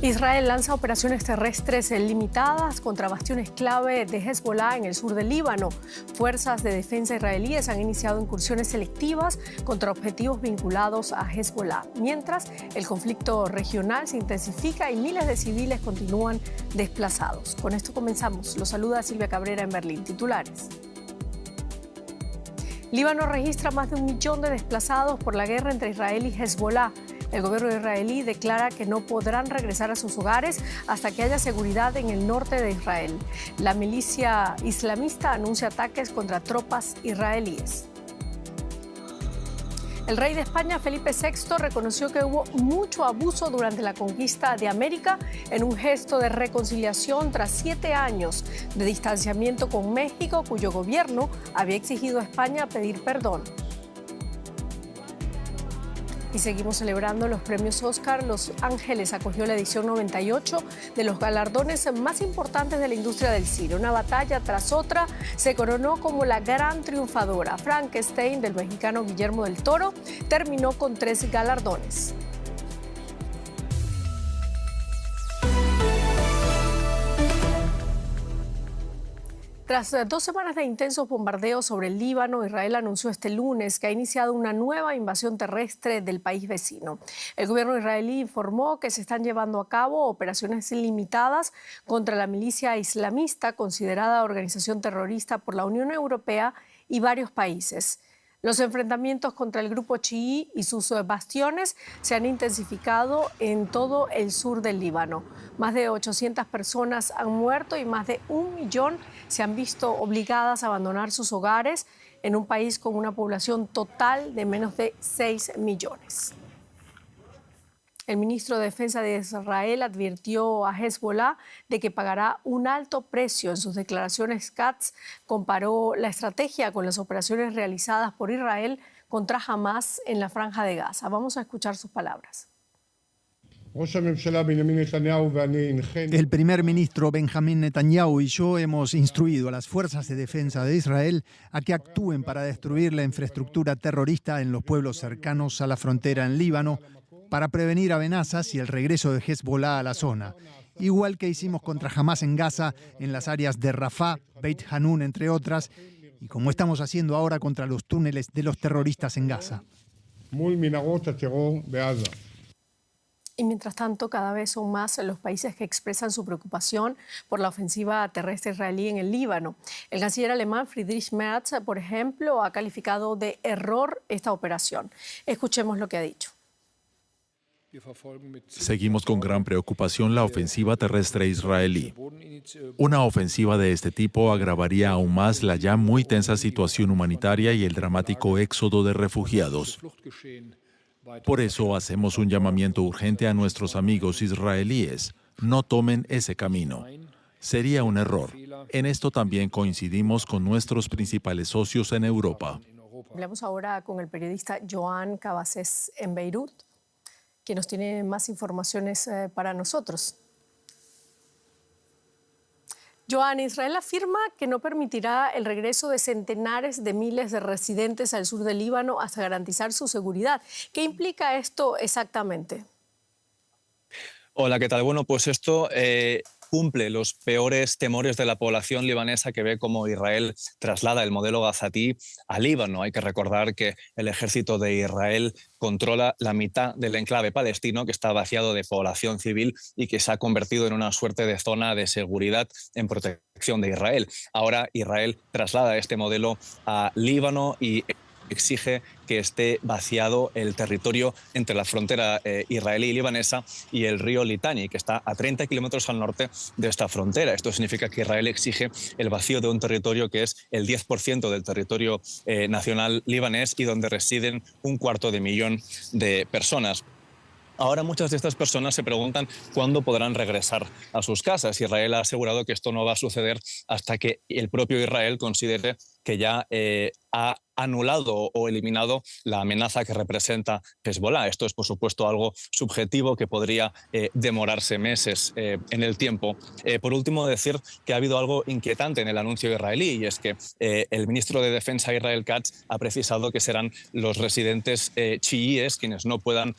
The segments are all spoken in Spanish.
Israel lanza operaciones terrestres limitadas contra bastiones clave de Hezbollah en el sur del Líbano. Fuerzas de defensa israelíes han iniciado incursiones selectivas contra objetivos vinculados a Hezbollah. Mientras, el conflicto regional se intensifica y miles de civiles continúan desplazados. Con esto comenzamos. Los saluda Silvia Cabrera en Berlín. Titulares. Líbano registra más de 1 millón de desplazados por la guerra entre Israel y Hezbollah. El gobierno israelí declara que no podrán regresar a sus hogares hasta que haya seguridad en el norte de Israel. La milicia islamista anuncia ataques contra tropas israelíes. El rey de España, Felipe VI, reconoció que hubo mucho abuso durante la conquista de América en un gesto de reconciliación tras 7 años de distanciamiento con México, cuyo gobierno había exigido a España pedir perdón. Y seguimos celebrando los premios Oscar. Los Ángeles acogió la edición 98 de los galardones más importantes de la industria del cine. Una batalla tras otra se coronó como la gran triunfadora. Frankenstein, del mexicano Guillermo del Toro, terminó con 3 galardones. Tras 2 semanas de intensos bombardeos sobre el Líbano, Israel anunció este lunes que ha iniciado una nueva invasión terrestre del país vecino. El gobierno israelí informó que se están llevando a cabo operaciones limitadas contra la milicia islamista, considerada organización terrorista por la Unión Europea y varios países. Los enfrentamientos contra el grupo chií y sus bastiones se han intensificado en todo el sur del Líbano. Más de 800 personas han muerto y más de 1 millón se han visto obligadas a abandonar sus hogares en un país con una población total de menos de 6 millones. El ministro de Defensa de Israel advirtió a Hezbollah de que pagará un alto precio. En sus declaraciones, Katz comparó la estrategia con las operaciones realizadas por Israel contra Hamas en la Franja de Gaza. Vamos a escuchar sus palabras. El primer ministro Benjamín Netanyahu y yo hemos instruido a las fuerzas de defensa de Israel a que actúen para destruir la infraestructura terrorista en los pueblos cercanos a la frontera en Líbano, para prevenir amenazas y el regreso de Hezbollah a la zona, igual que hicimos contra Hamas en Gaza, en las áreas de Rafah, Beit Hanun, entre otras, y como estamos haciendo ahora contra los túneles de los terroristas en Gaza. Y mientras tanto, cada vez son más los países que expresan su preocupación por la ofensiva terrestre israelí en el Líbano. El canciller alemán Friedrich Merz, por ejemplo, ha calificado de error esta operación. Escuchemos lo que ha dicho. Seguimos con gran preocupación la ofensiva terrestre israelí. Una ofensiva de este tipo agravaría aún más la ya muy tensa situación humanitaria y el dramático éxodo de refugiados. Por eso hacemos un llamamiento urgente a nuestros amigos israelíes. No tomen ese camino. Sería un error. En esto también coincidimos con nuestros principales socios en Europa. Hablamos ahora con el periodista Joan Cabasés en Beirut, que nos tiene más informaciones para nosotros. Joan, Israel afirma que no permitirá el regreso de centenares de miles de residentes al sur del Líbano hasta garantizar su seguridad. ¿Qué implica esto exactamente? Hola, ¿qué tal? Bueno, pues esto cumple los peores temores de la población libanesa, que ve cómo Israel traslada el modelo gazatí a Líbano. Hay que recordar que el ejército de Israel controla la mitad del enclave palestino, que está vaciado de población civil y que se ha convertido en una suerte de zona de seguridad en protección de Israel. Ahora Israel traslada este modelo a Líbano y exige que esté vaciado el territorio entre la frontera israelí y libanesa y el río Litani, que está a 30 kilómetros al norte de esta frontera. Esto significa que Israel exige el vacío de un territorio que es el 10% del territorio nacional libanés y donde residen 250.000 de personas. Ahora muchas de estas personas se preguntan cuándo podrán regresar a sus casas. Israel ha asegurado que esto no va a suceder hasta que el propio Israel considere que ya ha anulado o eliminado la amenaza que representa Hezbollah. Esto es, por supuesto, algo subjetivo que podría demorarse meses en el tiempo. Por último, decir que ha habido algo inquietante en el anuncio israelí, y es que el ministro de Defensa, Israel Katz, ha precisado que serán los residentes chiíes quienes no puedan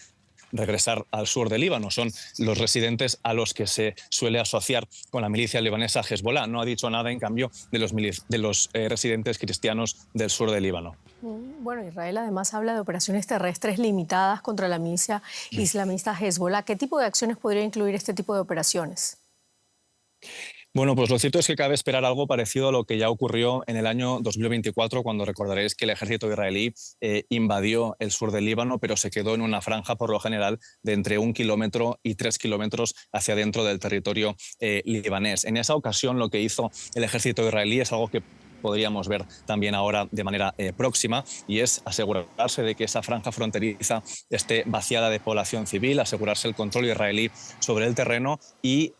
regresar al sur del Líbano. Son los residentes a los que se suele asociar con la milicia libanesa Hezbollah. No ha dicho nada, en cambio, de los residentes cristianos del sur del Líbano. Bueno, Israel además habla de operaciones terrestres limitadas contra la milicia islamista Hezbollah. ¿Qué tipo de acciones podría incluir este tipo de operaciones? Bueno, pues lo cierto es que cabe esperar algo parecido a lo que ya ocurrió en el año 2024, cuando recordaréis que el ejército israelí invadió el sur del Líbano, pero se quedó en una franja, por lo general, de entre 1 kilómetro y 3 kilómetros hacia dentro del territorio libanés. En esa ocasión, lo que hizo el ejército israelí es algo que podríamos ver también ahora de manera próxima, y es asegurarse de que esa franja fronteriza esté vaciada de población civil, asegurarse el control israelí sobre el terreno y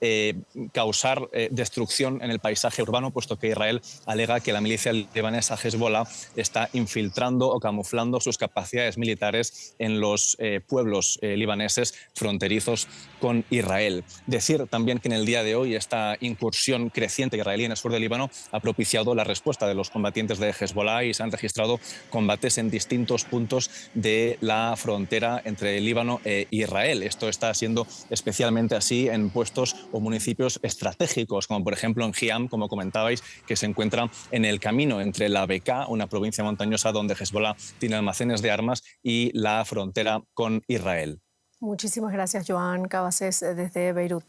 causar destrucción en el paisaje urbano, puesto que Israel alega que la milicia libanesa Hezbollah está infiltrando o camuflando sus capacidades militares en los pueblos libaneses fronterizos con Israel. Decir también que en el día de hoy esta incursión creciente israelí en el sur del Líbano ha propiciado la respuesta de los combatientes de Hezbollah, y se han registrado combates en distintos puntos de la frontera entre Líbano e Israel. Esto está siendo especialmente así en puestos o municipios estratégicos, como por ejemplo en Hiam, como comentabais, que se encuentra en el camino entre la Bekaa, una provincia montañosa donde Hezbollah tiene almacenes de armas, y la frontera con Israel. Muchísimas gracias, Joan Cabasés, desde Beirut.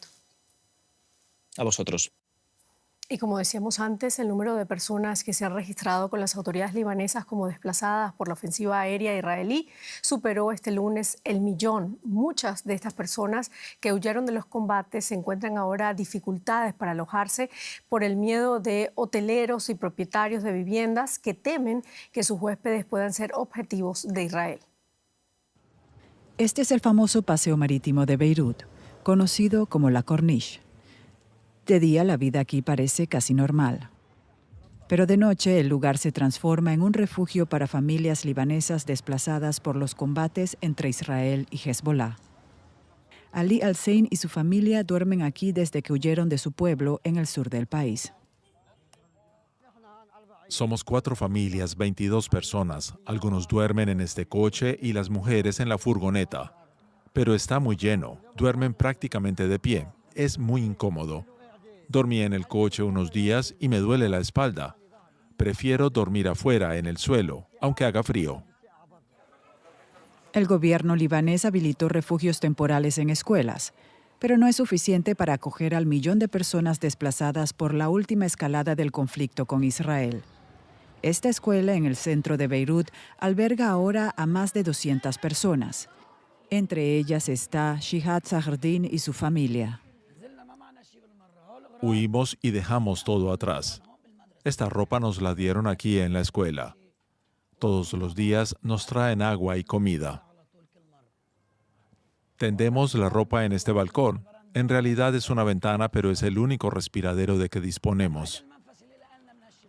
A vosotros. Y como decíamos antes, el número de personas que se han registrado con las autoridades libanesas como desplazadas por la ofensiva aérea israelí superó este lunes el 1.000.000. Muchas de estas personas que huyeron de los combates se encuentran ahora dificultades para alojarse por el miedo de hoteleros y propietarios de viviendas que temen que sus huéspedes puedan ser objetivos de Israel. Este es el famoso paseo marítimo de Beirut, conocido como la Corniche. De día la vida aquí parece casi normal. Pero de noche el lugar se transforma en un refugio para familias libanesas desplazadas por los combates entre Israel y Hezbollah. Ali Al-Sein y su familia duermen aquí desde que huyeron de su pueblo en el sur del país. Somos 4 familias, 22 personas. Algunos duermen en este coche y las mujeres en la furgoneta. Pero está muy lleno. Duermen prácticamente de pie. Es muy incómodo. Dormí en el coche unos días y me duele la espalda. Prefiero dormir afuera, en el suelo, aunque haga frío. El gobierno libanés habilitó refugios temporales en escuelas, pero no es suficiente para acoger al 1.000.000 de personas desplazadas por la última escalada del conflicto con Israel. Esta escuela en el centro de Beirut alberga ahora a más de 200 personas. Entre ellas está Shihad Zahardin y su familia. Huimos y dejamos todo atrás. Esta ropa nos la dieron aquí en la escuela. Todos los días nos traen agua y comida. Tendemos la ropa en este balcón. En realidad es una ventana, pero es el único respiradero de que disponemos.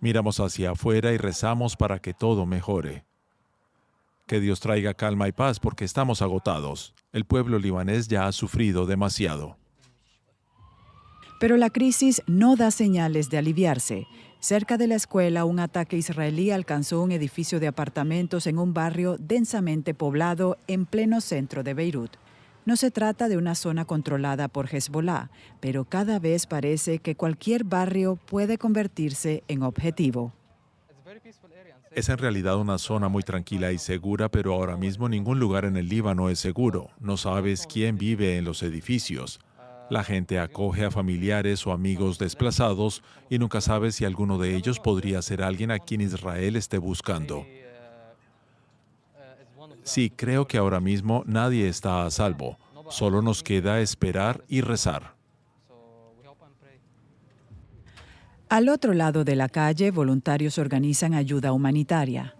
Miramos hacia afuera y rezamos para que todo mejore. Que Dios traiga calma y paz porque estamos agotados. El pueblo libanés ya ha sufrido demasiado. Pero la crisis no da señales de aliviarse. Cerca de la escuela, un ataque israelí alcanzó un edificio de apartamentos en un barrio densamente poblado en pleno centro de Beirut. No se trata de una zona controlada por Hezbollah, pero cada vez parece que cualquier barrio puede convertirse en objetivo. Es en realidad una zona muy tranquila y segura, pero ahora mismo ningún lugar en el Líbano es seguro. No sabes quién vive en los edificios. La gente acoge a familiares o amigos desplazados y nunca sabe si alguno de ellos podría ser alguien a quien Israel esté buscando. Sí, creo que ahora mismo nadie está a salvo. Solo nos queda esperar y rezar. Al otro lado de la calle, voluntarios organizan ayuda humanitaria.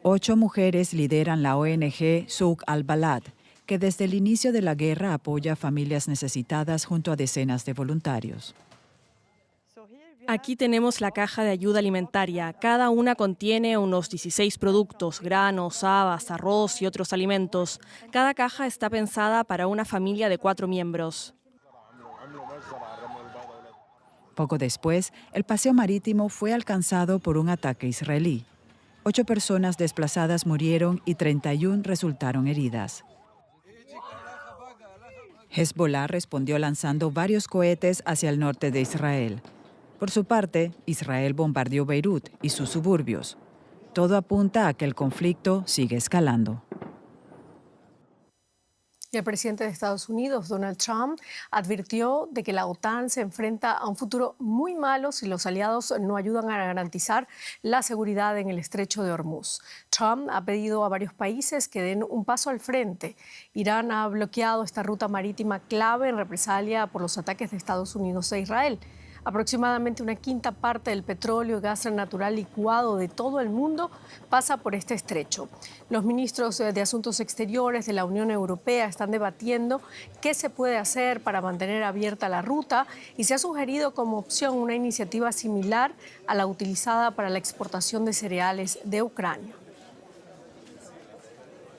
8 mujeres lideran la ONG Souk al-Balad, que desde el inicio de la guerra apoya a familias necesitadas junto a decenas de voluntarios. Aquí tenemos la caja de ayuda alimentaria. Cada una contiene unos 16 productos, granos, habas, arroz y otros alimentos. Cada caja está pensada para una familia de 4 miembros. Poco después, el paseo marítimo fue alcanzado por un ataque israelí. 8 personas desplazadas murieron y 31 resultaron heridas. Hezbollah respondió lanzando varios cohetes hacia el norte de Israel. Por su parte, Israel bombardeó Beirut y sus suburbios. Todo apunta a que el conflicto sigue escalando. El presidente de Estados Unidos, Donald Trump, advirtió de que la OTAN se enfrenta a un futuro muy malo si los aliados no ayudan a garantizar la seguridad en el estrecho de Hormuz. Trump ha pedido a varios países que den un paso al frente. Irán ha bloqueado esta ruta marítima clave en represalia por los ataques de Estados Unidos e Israel. Aproximadamente una quinta parte del petróleo y gas natural licuado de todo el mundo pasa por este estrecho. Los ministros de Asuntos Exteriores de la Unión Europea están debatiendo qué se puede hacer para mantener abierta la ruta y se ha sugerido como opción una iniciativa similar a la utilizada para la exportación de cereales de Ucrania.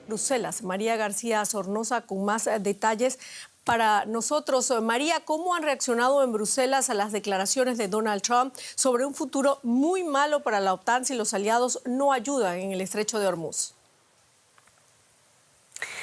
Bruselas, María García Sornosa con más detalles para nosotros. María, ¿cómo han reaccionado en Bruselas a las declaraciones de Donald Trump sobre un futuro muy malo para la OTAN si los aliados no ayudan en el estrecho de Hormuz?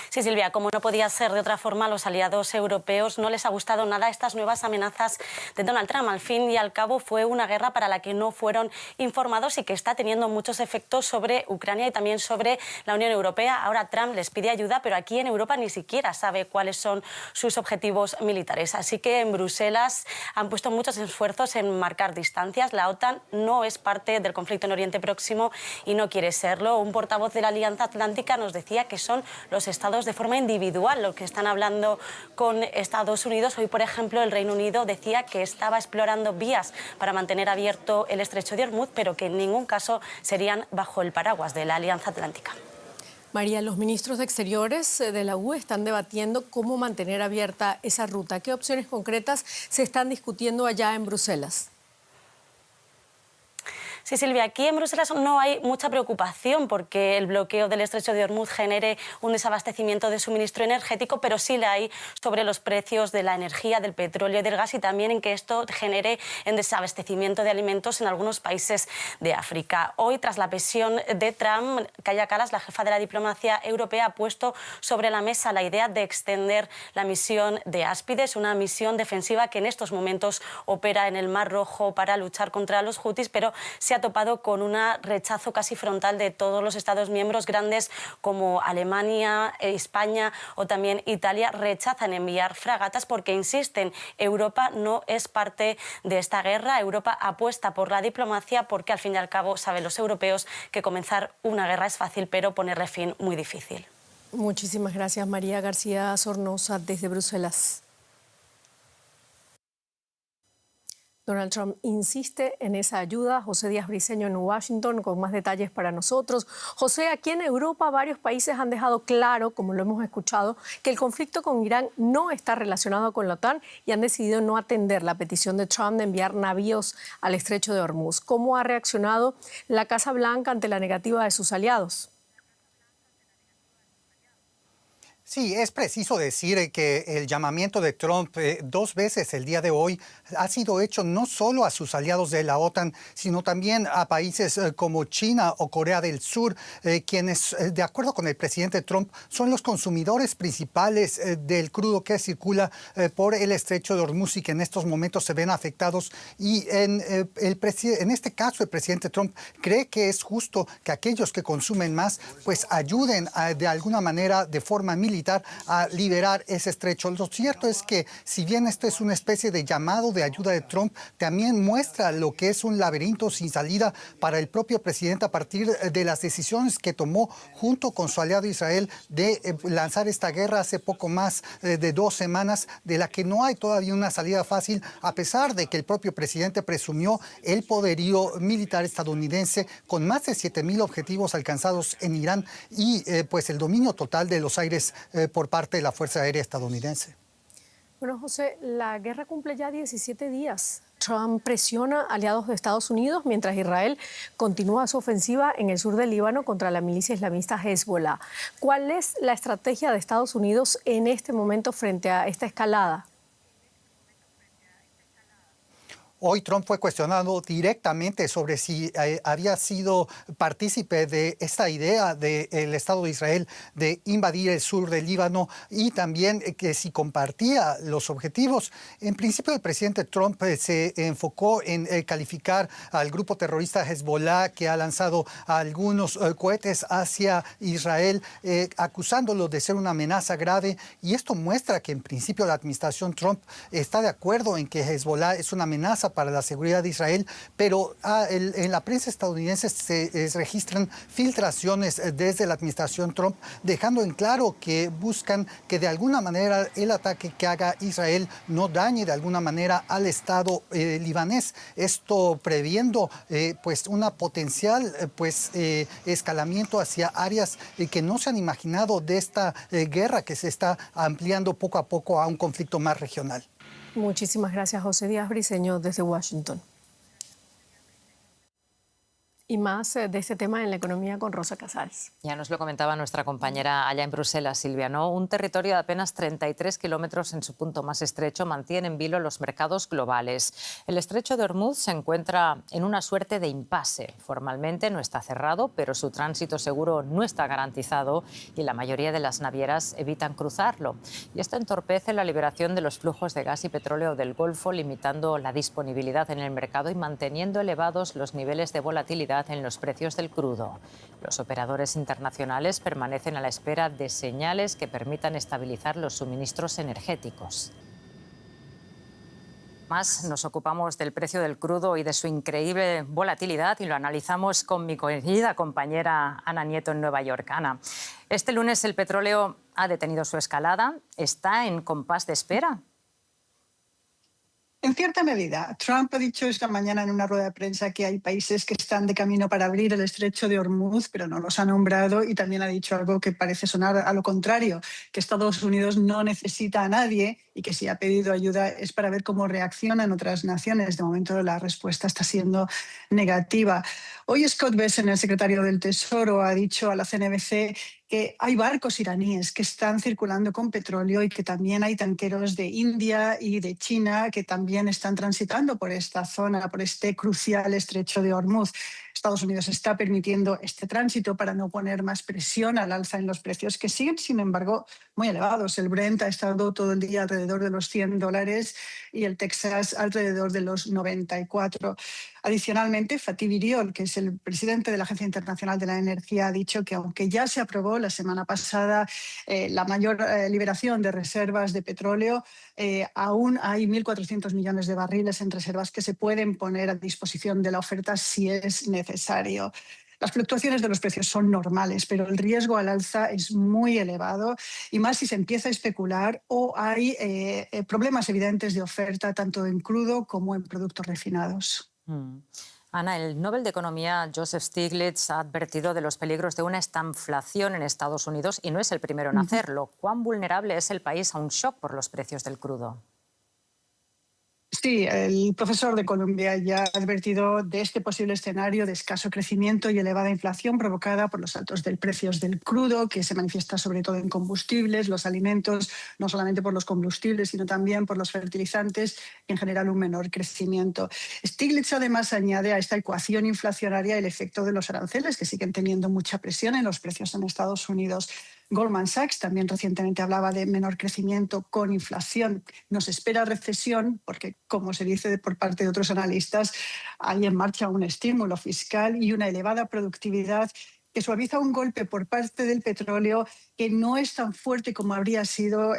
Sí, Silvia, como no podía ser de otra forma, a los aliados europeos no les ha gustado nada estas nuevas amenazas de Donald Trump. Al fin y al cabo fue una guerra para la que no fueron informados y que está teniendo muchos efectos sobre Ucrania y también sobre la Unión Europea. Ahora Trump les pide ayuda, pero aquí en Europa ni siquiera sabe cuáles son sus objetivos militares. Así que en Bruselas han puesto muchos esfuerzos en marcar distancias. La OTAN no es parte del conflicto en Oriente Próximo y no quiere serlo. Un portavoz de la Alianza Atlántica nos decía que son los estados de forma individual los que están hablando con Estados Unidos. Hoy, por ejemplo, el Reino Unido decía que estaba explorando vías para mantener abierto el estrecho de Hormuz, pero que en ningún caso serían bajo el paraguas de la Alianza Atlántica. María, los ministros de Exteriores de la UE están debatiendo cómo mantener abierta esa ruta. ¿Qué opciones concretas se están discutiendo allá en Bruselas? Sí, Silvia, aquí en Bruselas no hay mucha preocupación porque el bloqueo del estrecho de Hormuz genere un desabastecimiento de suministro energético, pero sí la hay sobre los precios de la energía, del petróleo y del gas y también en que esto genere en desabastecimiento de alimentos en algunos países de África. Hoy, tras la presión de Trump, Kaja Kallas, la jefa de la diplomacia europea, ha puesto sobre la mesa la idea de extender la misión de Áspides, una misión defensiva que en estos momentos opera en el Mar Rojo para luchar contra los hutis, pero se ha topado con un rechazo casi frontal de todos los Estados miembros. Grandes como Alemania, España o también Italia rechazan enviar fragatas porque insisten, Europa no es parte de esta guerra. Europa apuesta por la diplomacia porque al fin y al cabo saben los europeos que comenzar una guerra es fácil, pero ponerle fin muy difícil. Muchísimas gracias, María García Sornosa, desde Bruselas. Donald Trump insiste en esa ayuda. José Díaz Briceño en Washington con más detalles para nosotros. José, aquí en Europa varios países han dejado claro, como lo hemos escuchado, que el conflicto con Irán no está relacionado con la OTAN y han decidido no atender la petición de Trump de enviar navíos al estrecho de Hormuz. ¿Cómo ha reaccionado la Casa Blanca ante la negativa de sus aliados? Sí, es preciso decir que el llamamiento de Trump 2 veces el día de hoy ha sido hecho no solo a sus aliados de la OTAN, sino también a países como China o Corea del Sur, quienes, de acuerdo con el presidente Trump, son los consumidores principales del crudo que circula por el estrecho de Hormuz y que en estos momentos se ven afectados. Y en este caso, el presidente Trump cree que es justo que aquellos que consumen más pues ayuden de alguna manera de forma militar a liberar ese estrecho. Lo cierto es que si bien esto es una especie de llamado de ayuda de Trump, también muestra lo que es un laberinto sin salida para el propio presidente a partir de las decisiones que tomó junto con su aliado Israel de lanzar esta guerra hace poco más de 2 semanas, de la que no hay todavía una salida fácil, a pesar de que el propio presidente presumió el poderío militar estadounidense con más de 7,000 objetivos alcanzados en Irán y pues el dominio total de los aires por parte de la Fuerza Aérea estadounidense. Bueno, José, la guerra cumple ya 17 días. Trump presiona a aliados de Estados Unidos mientras Israel continúa su ofensiva en el sur del Líbano contra la milicia islamista Hezbollah. ¿Cuál es la estrategia de Estados Unidos en este momento frente a esta escalada? Hoy Trump fue cuestionado directamente sobre si había sido partícipe de esta idea del Estado de Israel de invadir el sur del Líbano y también que si compartía los objetivos. En principio, el presidente Trump se enfocó en calificar al grupo terrorista Hezbollah, que ha lanzado algunos cohetes hacia Israel, acusándolo de ser una amenaza grave. Y esto muestra que en principio la administración Trump está de acuerdo en que Hezbollah es una amenaza para la seguridad de Israel, pero en la prensa estadounidense se registran filtraciones desde la administración Trump, dejando en claro que buscan que de alguna manera el ataque que haga Israel no dañe de alguna manera al Estado libanés. Esto previendo pues una potencial escalamiento hacia áreas que no se han imaginado de esta guerra que se está ampliando poco a poco a un conflicto más regional. Muchísimas gracias, José Díaz Briceño, desde Washington. Y más de este tema en la economía con Rosa Casals. Ya nos lo comentaba nuestra compañera allá en Bruselas, Silvia, ¿no? Un territorio de apenas 33 kilómetros en su punto más estrecho mantiene en vilo los mercados globales. El estrecho de Hormuz se encuentra en una suerte de impasse. Formalmente no está cerrado, pero su tránsito seguro no está garantizado y la mayoría de las navieras evitan cruzarlo. Y esto entorpece la liberación de los flujos de gas y petróleo del Golfo, limitando la disponibilidad en el mercado y manteniendo elevados los niveles de volatilidad en los precios del crudo. Los operadores internacionales permanecen a la espera de señales que permitan estabilizar los suministros energéticos. Más nos ocupamos del precio del crudo y de su increíble volatilidad y lo analizamos con mi querida compañera Ana Nieto en Nueva York. Ana, este lunes el petróleo ha detenido su escalada, está en compás de espera. En cierta medida, Trump ha dicho esta mañana en una rueda de prensa que hay países que están de camino para abrir el estrecho de Hormuz, pero no los ha nombrado, y también ha dicho algo que parece sonar a lo contrario, que Estados Unidos no necesita a nadie y que si ha pedido ayuda es para ver cómo reaccionan otras naciones. De momento la respuesta está siendo negativa. Hoy Scott Bessent, el secretario del Tesoro, ha dicho a la CNBC que hay barcos iraníes que están circulando con petróleo y que también hay tanqueros de India y de China que también están transitando por esta zona, por este crucial estrecho de Hormuz. Estados Unidos está permitiendo este tránsito para no poner más presión al alza en los precios, que siguen, sin embargo, muy elevados. El Brent ha estado todo el día alrededor de los $100 y el Texas alrededor de los 94. Adicionalmente, Fatih Birol, que es el presidente de la Agencia Internacional de la Energía, ha dicho que aunque ya se aprobó la semana pasada la mayor liberación de reservas de petróleo, aún hay 1.400 millones de barriles en reservas que se pueden poner a disposición de la oferta si es necesario. Las fluctuaciones de los precios son normales, pero el riesgo al alza es muy elevado y más si se empieza a especular o hay problemas evidentes de oferta tanto en crudo como en productos refinados. Ana, el Nobel de Economía Joseph Stiglitz ha advertido de los peligros de una estanflación en Estados Unidos y no es el primero en hacerlo. ¿Cuán vulnerable es el país a un shock por los precios del crudo? Sí, el profesor de Columbia ya ha advertido de este posible escenario de escaso crecimiento y elevada inflación provocada por los altos precios del crudo, que se manifiesta sobre todo en combustibles, los alimentos, no solamente por los combustibles, sino también por los fertilizantes y en general un menor crecimiento. Stiglitz además añade a esta ecuación inflacionaria el efecto de los aranceles, que siguen teniendo mucha presión en los precios en Estados Unidos. Goldman Sachs también recientemente hablaba de menor crecimiento con inflación. Nos espera recesión porque, como se dice por parte de otros analistas, hay en marcha un estímulo fiscal y una elevada productividad que suaviza un golpe por parte del petróleo que no es tan fuerte como habría sido,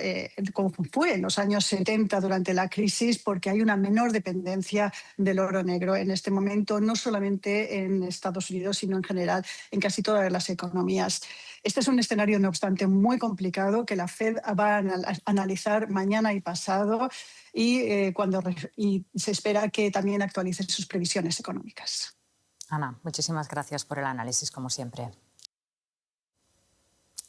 como fue en los años 70 durante la crisis, porque hay una menor dependencia del oro negro en este momento, no solamente en Estados Unidos, sino en general en casi todas las economías. Este es un escenario, no obstante, muy complicado que la Fed va a analizar mañana y pasado y se espera que también actualice sus previsiones económicas. Ana, muchísimas gracias por el análisis, como siempre.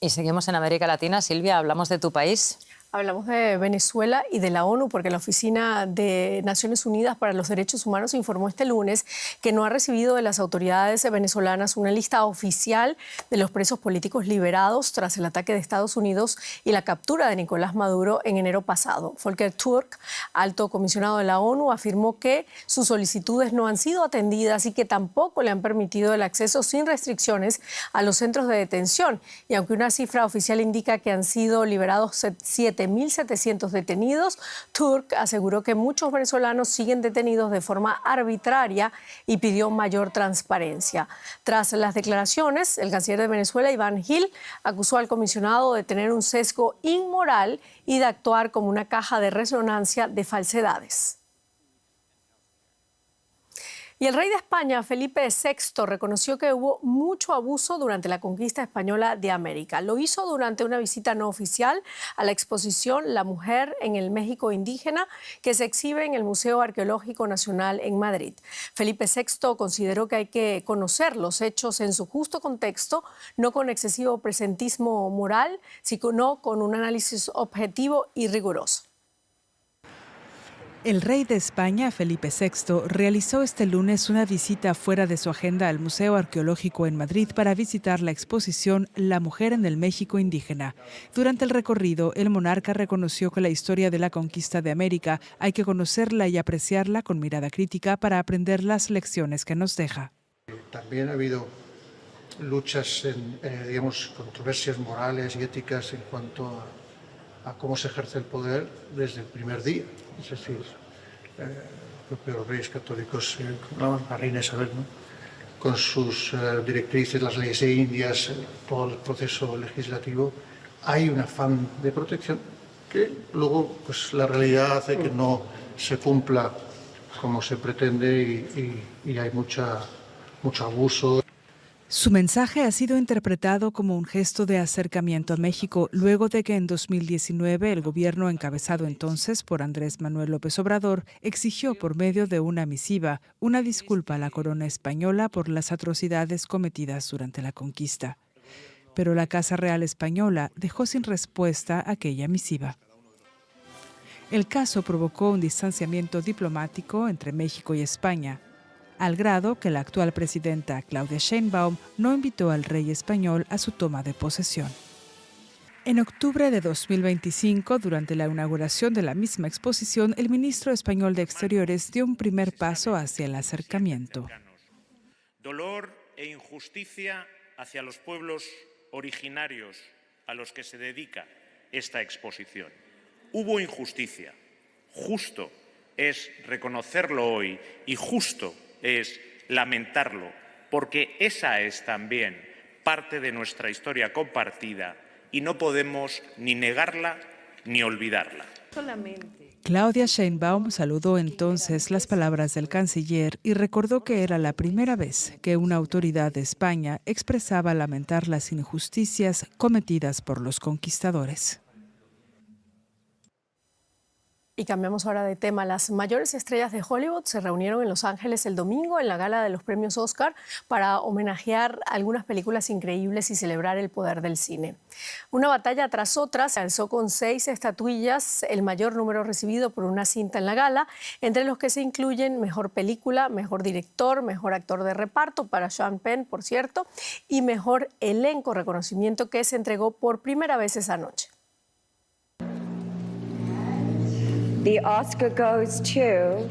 Y seguimos en América Latina. Silvia, hablamos de tu país. Hablamos de Venezuela y de la ONU porque la Oficina de Naciones Unidas para los Derechos Humanos informó este lunes que no ha recibido de las autoridades venezolanas una lista oficial de los presos políticos liberados tras el ataque de Estados Unidos y la captura de Nicolás Maduro en enero pasado. Volker Turk, alto comisionado de la ONU, afirmó que sus solicitudes no han sido atendidas y que tampoco le han permitido el acceso sin restricciones a los centros de detención. Y aunque una cifra oficial indica que han sido liberados 7.700 detenidos, Turk aseguró que muchos venezolanos siguen detenidos de forma arbitraria y pidió mayor transparencia. Tras las declaraciones, el canciller de Venezuela, Iván Gil, acusó al comisionado de tener un sesgo inmoral y de actuar como una caja de resonancia de falsedades. Y el rey de España, Felipe VI, reconoció que hubo mucho abuso durante la conquista española de América. Lo hizo durante una visita no oficial a la exposición La mujer en el México indígena, que se exhibe en el Museo Arqueológico Nacional en Madrid. Felipe VI consideró que hay que conocer los hechos en su justo contexto, no con excesivo presentismo moral, sino con un análisis objetivo y riguroso. El rey de España, Felipe VI, realizó este lunes una visita fuera de su agenda al Museo Arqueológico en Madrid para visitar la exposición La mujer en el México indígena. Durante el recorrido, el monarca reconoció que la historia de la conquista de América hay que conocerla y apreciarla con mirada crítica para aprender las lecciones que nos deja. También ha habido luchas, digamos, controversias morales y éticas en cuanto a cómo se ejerce el poder desde el primer día. Es decir, los propios reyes católicos, la reina Isabel, ¿no?, con sus directrices, las leyes indias, todo el proceso legislativo, hay un afán de protección que luego pues, la realidad hace que no se cumpla como se pretende y hay mucho abuso. Su mensaje ha sido interpretado como un gesto de acercamiento a México luego de que en 2019 el gobierno encabezado entonces por Andrés Manuel López Obrador exigió por medio de una misiva una disculpa a la corona española por las atrocidades cometidas durante la conquista. Pero la Casa Real Española dejó sin respuesta aquella misiva. El caso provocó un distanciamiento diplomático entre México y España, al grado que la actual presidenta Claudia Sheinbaum no invitó al rey español a su toma de posesión. En octubre de 2025, durante la inauguración de la misma exposición, el ministro español de Exteriores dio un primer paso hacia el acercamiento. Dolor e injusticia hacia los pueblos originarios a los que se dedica esta exposición. Hubo injusticia. Justo es reconocerlo hoy y justo es lamentarlo, porque esa es también parte de nuestra historia compartida y no podemos ni negarla ni olvidarla. Claudia Sheinbaum saludó entonces las palabras del canciller y recordó que era la primera vez que una autoridad de España expresaba lamentar las injusticias cometidas por los conquistadores. Y cambiamos ahora de tema. Las mayores estrellas de Hollywood se reunieron en Los Ángeles el domingo en la gala de los premios Oscar para homenajear algunas películas increíbles y celebrar el poder del cine. Una batalla tras otra se alzó con 6 estatuillas, el mayor número recibido por una cinta en la gala, entre los que se incluyen Mejor Película, Mejor Director, Mejor Actor de Reparto para Sean Penn, por cierto, y Mejor Elenco, reconocimiento que se entregó por primera vez esa noche. The Oscar goes to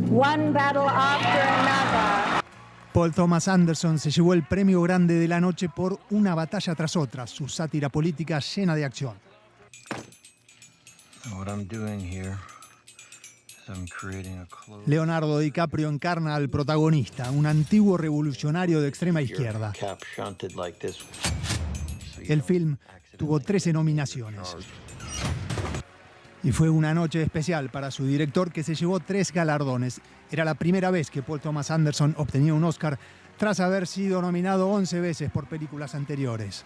One Battle After Another. Paul Thomas Anderson se llevó el premio grande de la noche por Una batalla tras otra, su sátira política llena de acción. Leonardo DiCaprio encarna al protagonista, un antiguo revolucionario de extrema izquierda. El film tuvo 13 nominaciones. Y fue una noche especial para su director, que se llevó 3 galardones. Era la primera vez que Paul Thomas Anderson obtenía un Oscar tras haber sido nominado 11 veces por películas anteriores.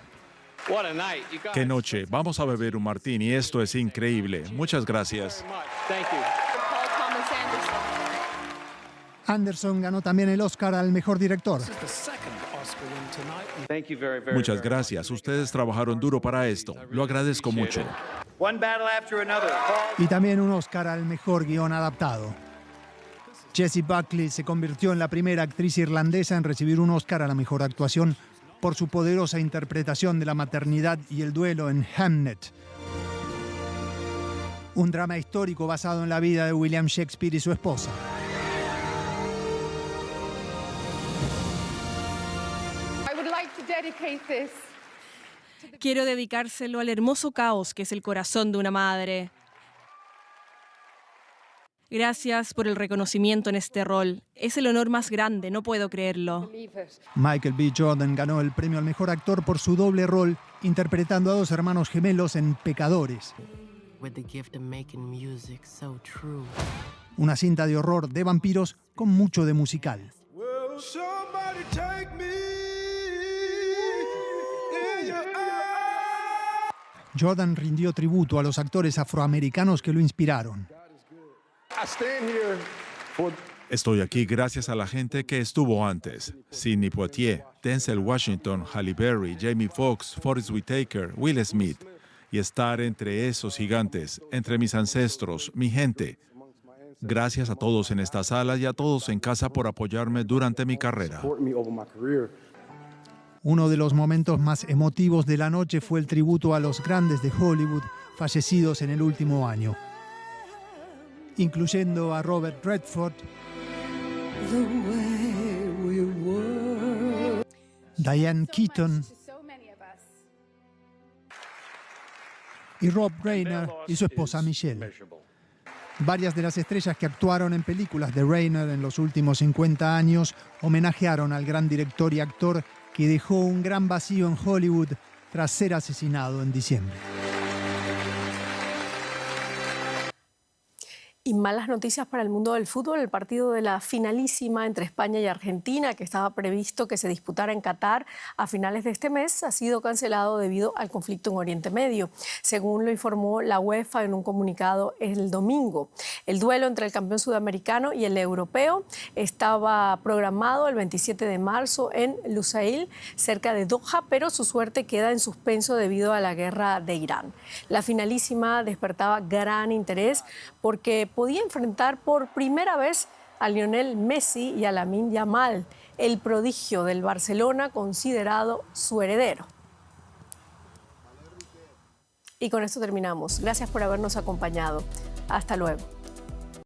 ¡Qué noche! Vamos a beber un martini. Esto es increíble. Muchas gracias. Anderson ganó también el Oscar al mejor director. Muchas gracias. Ustedes trabajaron duro para esto. Lo agradezco mucho. Y también un Oscar al mejor guión adaptado. Jessie Buckley se convirtió en la primera actriz irlandesa en recibir un Oscar a la mejor actuación por su poderosa interpretación de la maternidad y el duelo en Hamnet. Un drama histórico basado en la vida de William Shakespeare y su esposa. Quiero dedicárselo al hermoso caos que es el corazón de una madre. Gracias por el reconocimiento en este rol. Es el honor más grande, no puedo creerlo. Michael B. Jordan ganó el premio al mejor actor por su doble rol, interpretando a dos hermanos gemelos en Pecadores. Una cinta de horror de vampiros con mucho de musical. Jordan rindió tributo a los actores afroamericanos que lo inspiraron. Estoy aquí gracias a la gente que estuvo antes. Sidney Poitier, Denzel Washington, Halle Berry, Jamie Foxx, Forest Whitaker, Will Smith. Y estar entre esos gigantes, entre mis ancestros, mi gente. Gracias a todos en esta sala y a todos en casa por apoyarme durante mi carrera. Uno de los momentos más emotivos de la noche fue el tributo a los grandes de Hollywood fallecidos en el último año, incluyendo a Robert Redford, Diane Keaton y Rob Reiner y su esposa Michelle. Varias de las estrellas que actuaron en películas de Reiner en los últimos 50 años homenajearon al gran director y actor que dejó un gran vacío en Hollywood tras ser asesinado en diciembre. Y malas noticias para el mundo del fútbol. El partido de la finalísima entre España y Argentina, que estaba previsto que se disputara en Qatar a finales de este mes, ha sido cancelado debido al conflicto en Oriente Medio, según lo informó la UEFA en un comunicado el domingo. El duelo entre el campeón sudamericano y el europeo estaba programado el 27 de marzo en Lusail, cerca de Doha, pero su suerte queda en suspenso debido a la guerra de Irán. La finalísima despertaba gran interés porque podía enfrentar por primera vez a Lionel Messi y a Lamine Yamal, el prodigio del Barcelona considerado su heredero. Y con esto terminamos. Gracias por habernos acompañado. Hasta luego.